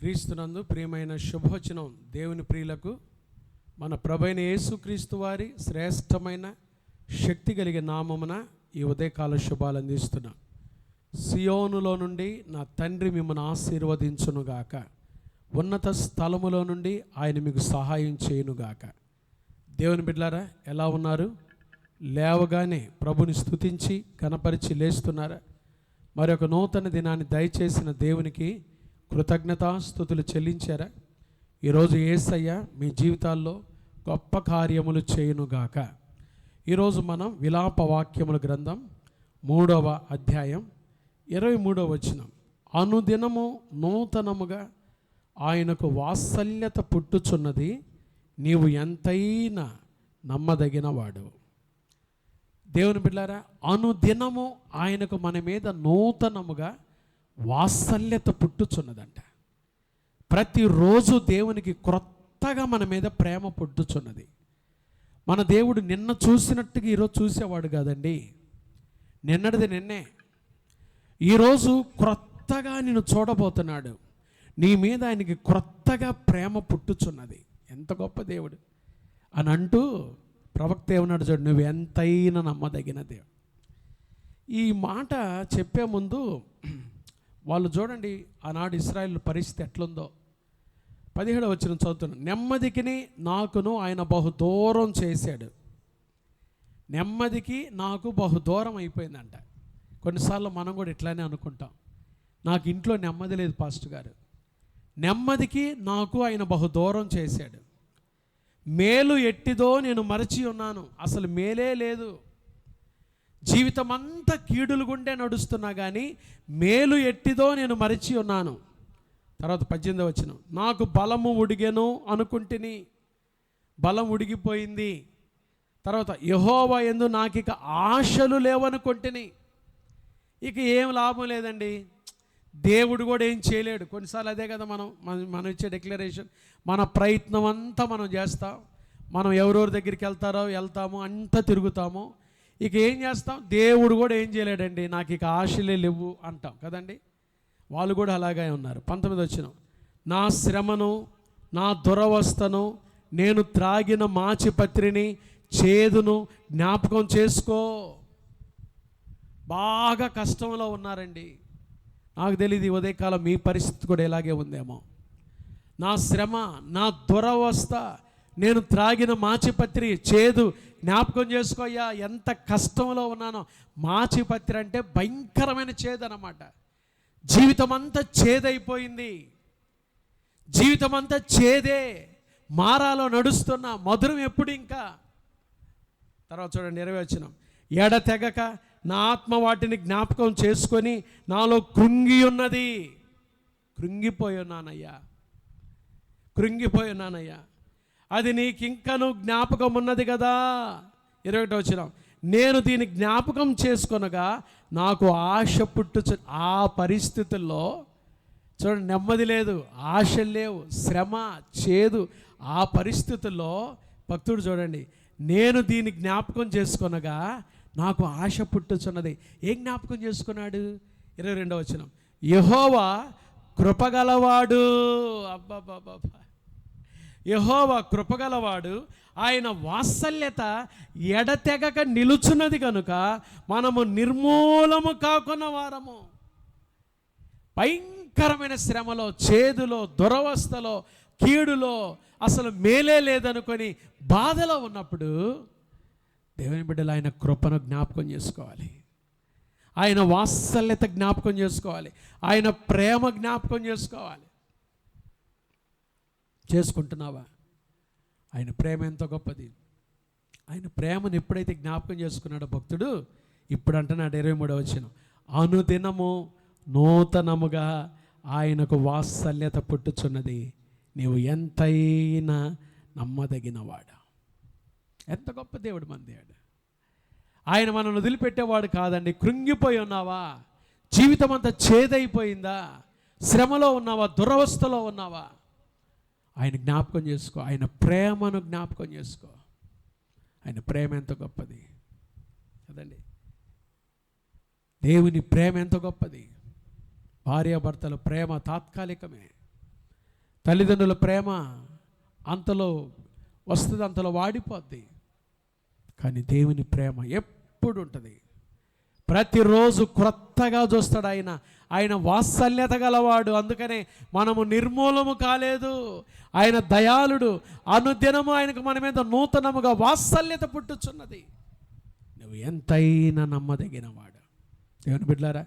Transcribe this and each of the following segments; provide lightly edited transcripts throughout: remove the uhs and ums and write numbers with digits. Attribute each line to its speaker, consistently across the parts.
Speaker 1: క్రీస్తునందు ప్రియమైన శుభవచనం దేవుని ప్రియులకు మన ప్రభువైన యేసుక్రీస్తు వారి శ్రేష్టమైన శక్తి కలిగే నామమున ఈ ఉదయకాల శుభాలు అందిస్తున్నాం. సియోనులో నుండి నా తండ్రి మిమ్మల్ని ఆశీర్వదించునుగాక, ఉన్నత స్థలములో నుండి ఆయన మీకు సహాయం చేయునుగాక. దేవుని బిడ్డలారా, ఎలా ఉన్నారు? లేవగానే ప్రభుని స్తుతించి కనపరిచి లేస్తున్నారా? మరొక నూతన దినాన్ని దయచేసిన దేవునికి కృతజ్ఞతాస్తుతులు చెల్లించారా? ఈరోజు యేసయ్య మీ జీవితాల్లో గొప్ప కార్యములు చేయునుగాక. ఈరోజు మనం విలాప వాక్యముల గ్రంథం 3వ అధ్యాయం 23వ వచనం. అనుదినము నూతనముగా ఆయనకు వాత్సల్యత పుట్టుచున్నది, నీవు ఎంతైనా నమ్మదగిన వాడు. దేవుని బిడ్డలారా, అనుదినము ఆయనకు మన మీద నూతనముగా వాత్సల్యత పుట్టుచున్నదంట. ప్రతిరోజు దేవునికి క్రొత్తగా మన మీద ప్రేమ పుట్టుచున్నది. మన దేవుడు నిన్న చూసినట్టుగా ఈరోజు చూసేవాడు కాదండి. నిన్నటిది నిన్నే. ఈరోజు క్రొత్తగా నిన్ను చూడబోతున్నాడు. నీ మీద ఆయనకి క్రొత్తగా ప్రేమ పుట్టుచున్నది. ఎంత గొప్ప దేవుడు అని అంటూ ప్రవక్త ఏమన్నాడు చూడు, నువ్వు ఎంతైనా నమ్మదగిన దేవుడు. ఈ మాట చెప్పే ముందు వాళ్ళు చూడండి, ఆనాడు ఇశ్రాయేలు పరిస్థితి ఎట్లుందో. 17వ వచనం చదువుతున్నాను. నెమ్మదికిని నాకును ఆయన బహుదూరం చేశాడు. నెమ్మదికి నాకు బహుదూరం అయిపోయిందంట. కొన్నిసార్లు మనం కూడా ఇట్లానే అనుకుంటాం, నాకు ఇంట్లో నెమ్మది లేదు పాస్టర్ గారు. నెమ్మదికి నాకు ఆయన బహుదూరం చేశాడు. మేలు ఎట్టిదో నేను మరచి ఉన్నాను. అసలు మేలే లేదు. జీవితం అంతా కీడులు గుండే నడుస్తున్నా కానీ మేలు ఎట్టిదో నేను మరచి ఉన్నాను. తర్వాత 18వ వచనం. నాకు బలము ఉడిగెను అనుకుంటుని, బలం ఉడిగిపోయింది. తర్వాత యెహోవా యందు నాకు ఇక ఆశలు లేవనుకుంటుని. ఇక ఏం లాభం లేదండి, దేవుడు కూడా ఏం చేయలేడు. కొన్నిసార్లు అదే కదా మనం ఇచ్చే డిక్లరేషన్. మన ప్రయత్నం అంతా మనం చేస్తాం, మనం ఎవరెవరి దగ్గరికి వెళ్తాము, అంతా తిరుగుతాము. ఇక ఏం చేస్తాం, దేవుడు కూడా ఏం చేయలేడండి, నాకు ఇక ఆశలే లేవు అంటాం కదండి. వాళ్ళు కూడా అలాగే ఉన్నారు. 19వ వచనం. నా శ్రమను, నా దురవస్థను, నేను త్రాగిన మాచిపత్రిని, చేదును జ్ఞాపకం చేసుకో. బాగా కష్టంలో ఉన్నారండి. నాకు తెలియదు ఈ ఉదయకాలం మీ పరిస్థితి కూడా ఇలాగే ఉందేమో. నా శ్రమ, నా దురవస్థ, నేను త్రాగిన మాచిపత్రి, చేదు జ్ఞాపకం చేసుకోయ్యా. ఎంత కష్టంలో ఉన్నానో. మాచిపత్రి అంటే భయంకరమైన చేదు అన్నమాట. జీవితం అంతా చేదైపోయింది. జీవితం అంతా చేదే. మారాలో నడుస్తున్నా, మధురం ఎప్పుడు ఇంకా. తర్వాత చూడండి 20వ వచనం. ఎడతెగక నా ఆత్మ వాటిని జ్ఞాపకం చేసుకొని నాలో కృంగి ఉన్నది. కృంగిపోయి ఉన్నానయ్యా. అది నీకు ఇంకను జ్ఞాపకం ఉన్నది కదా. 21వ వచనం. నేను దీన్ని జ్ఞాపకం చేసుకొనగా నాకు ఆశ పుట్టుచు. ఆ పరిస్థితుల్లో చూడండి, నెమ్మది లేదు, ఆశలు లేవు, శ్రమ, చేదు. ఆ పరిస్థితుల్లో భక్తుడు చూడండి, నేను దీన్ని జ్ఞాపకం చేసుకొనగా నాకు ఆశ పుట్టుచున్నది. ఏం జ్ఞాపకం చేసుకున్నాడు? 22వ వచనం. యెహోవా కృపగలవాడు. అబ్బాబాబా, యెహోవా కృపగలవాడు, ఆయన వాత్సల్యత ఎడతెగక నిలుచున్నది కనుక మనము నిర్మూలము కాకున్న వారము. భయంకరమైన శ్రమలో, చేదులో, దురవస్థలో, కీడులో, అసలు మేలే లేదనుకొని బాధలో ఉన్నప్పుడు దేవుని బిడ్డలు ఆయన కృపను జ్ఞాపకం చేసుకోవాలి. ఆయన వాత్సల్యత జ్ఞాపకం చేసుకోవాలి. ఆయన ప్రేమ జ్ఞాపకం చేసుకోవాలి. చేసుకుంటున్నావా? ఆయన ప్రేమ ఎంత గొప్పది. ఆయన ప్రేమను ఎప్పుడైతే జ్ఞాపకం చేసుకున్నాడో భక్తుడు, ఇప్పుడు అంటున్నాడు 23వ వచనం. అనుదినము నూతనముగా ఆయనకు వాత్సల్యత పుట్టుచున్నది, నీవు ఎంతైనా నమ్మదగినవాడు. ఎంత గొప్ప దేవుడు మన దేవుడు. ఆయన మనల్ని వదిలిపెట్టేవాడు కాదండి. కృంగిపోయి ఉన్నావా? జీవితం అంతా చేదైపోయిందా? శ్రమలో ఉన్నావా? దురవస్థలో ఉన్నావా? ఆయన జ్ఞాపకం చేసుకో. ఆయన ప్రేమను జ్ఞాపకం చేసుకో. ఆయన ప్రేమ ఎంత గొప్పది కదండి. దేవుని ప్రేమ ఎంత గొప్పది. భార్యాభర్తల ప్రేమ తాత్కాలికమే. తల్లిదండ్రుల ప్రేమ అంతలో వస్తుంది, అంతలో వాడిపోద్ది. కానీ దేవుని ప్రేమ ఎప్పుడు ఉంటుంది, ప్రతిరోజు క్రొత్తగా చూస్తాడు. ఆయన వాత్సల్యత గలవాడు. అందుకనే మనము నిర్మూలము కాలేదు. ఆయన దయాళుడు. అనుదినము ఆయనకు మన మీద నూతనముగా వాత్సల్యత పుట్టుచున్నది. నువ్వు ఎంతైనా నమ్మదగినవాడు. దేవుని బిడ్డలారా,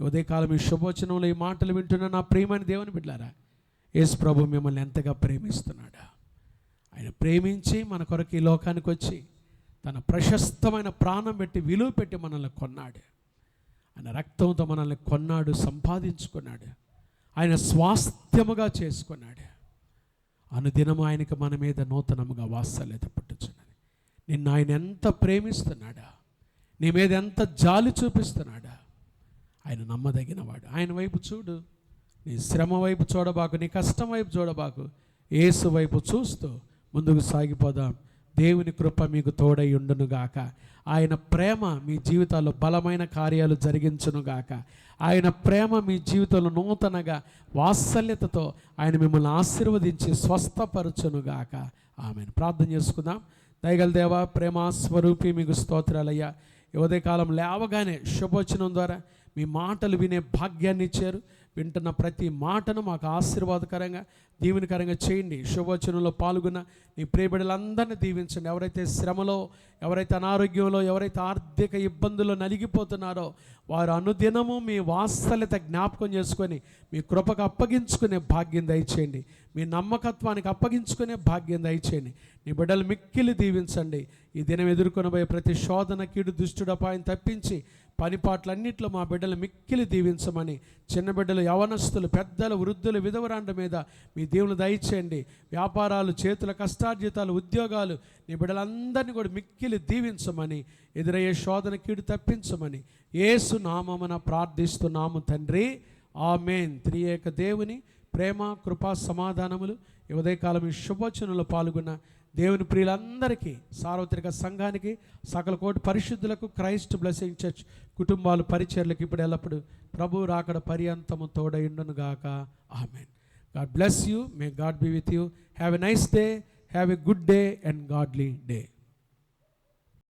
Speaker 1: ఉదయకాలం ఈ శుభవచనంలో ఈ మాటలు వింటున్న నా ప్రియమైన దేవుని బిడ్డలారా, యేసు ప్రభు మిమ్మల్ని ఎంతగా ప్రేమిస్తున్నాడు. ఆయన ప్రేమించి మన కొరకు ఈ లోకానికి వచ్చి తన ప్రశస్తమైన ప్రాణం పెట్టి విలువ పెట్టి మనల్ని కొన్నాడు. ఆయన రక్తంతో మనల్ని కొన్నాడు, సంపాదించుకున్నాడు, ఆయన స్వాస్థ్యముగా చేసుకున్నాడు. అనుదినము ఆయనకు మన మీద నూతనముగా వాత్సల్యత పుట్టుచున్నది. నిన్ను ఆయన ఎంత ప్రేమిస్తున్నాడా, నీ మీద ఎంత జాలి చూపిస్తున్నాడా. ఆయన నమ్మదగినవాడు. ఆయన వైపు చూడు. నీ శ్రమ వైపు చూడబాకు, నీ కష్టం వైపు చూడబాకు. యేసు వైపు చూస్తూ ముందుకు సాగిపోదాం. దేవుని కృప మీకు తోడై ఉండునుగాక. ఆయన ప్రేమ మీ జీవితాల్లో బలమైన కార్యాలు జరిగించునుగాక. ఆయన ప్రేమ మీ జీవితంలో నూతనగా వాత్సల్యతతో ఆయన మిమ్మల్ని ఆశీర్వదించి స్వస్థపరచునుగాక. ఆమెను ప్రార్థన చేసుకుందాం. దయగల దేవా, ప్రేమాస్వరూపి, మీకు స్తోత్రాలయ్యా. ఉదయకాలం లేవగానే శుభవచనం ద్వారా మీ మాటలు వినే భాగ్యాన్ని ఇచ్చారు. వింటున్న ప్రతి మాటను మాకు ఆశీర్వాదకరంగా దీవెనకరంగా చేయండి. శుభవచనంలో పాల్గొన్న నీ ప్రియబిడ్డలందరినీ దీవించండి. ఎవరైతే శ్రమలో, ఎవరైతే అనారోగ్యంలో, ఎవరైతే ఆర్థిక ఇబ్బందుల్లో నలిగిపోతున్నారో వారు అనుదినము మీ వాత్సల్యత జ్ఞాపకం చేసుకొని మీ కృపకు అప్పగించుకునే భాగ్యం దయచేయండి. మీ నమ్మకత్వానికి అప్పగించుకునే భాగ్యం దయచేయండి. నీ బిడ్డలు మిక్కిలి దీవించండి. ఈ దినం ఎదుర్కొనబోయే ప్రతి శోధన, కీడు, దుష్టుడు అపాయం తప్పించి పనిపాట్లన్నింటిలో మా బిడ్డలు మిక్కిలి దీవించమని, చిన్న బిడ్డలు, యవనస్తులు, పెద్దలు, వృద్ధులు, విధవరాండ్ర మీద మీ దేవుని దయచేయండి. వ్యాపారాలు, చేతుల కష్టార్జితాలు, ఉద్యోగాలు, నీ బిడ్డలందరినీ కూడా మిక్కిలి దీవించమని, ఎదురయ్యే శోధన, కీడు తప్పించమని యేసు నామమున ప్రార్థిస్తున్నాము తండ్రి. ఆమేన్. త్రియేక దేవుని ప్రేమ, కృపా, సమాధానములు ఈ ఉదయకాలం ఈ శుభవచనంలో పాల్గొన్న దేవుని ప్రియులందరికీ, సార్వత్రిక సంఘానికి, సకల కోటి పరిశుద్ధులకు, క్రైస్ట్ బ్లెస్సింగ్ చర్చ్ కుటుంబాలు, పరిచర్లకు ఇప్పుడు ఎల్లప్పుడు ప్రభు రాకడ పర్యంతము తోడయుండును గాక. ఆమేన్. God bless you. May God be with you. Have a nice day. Have a good day and godly day.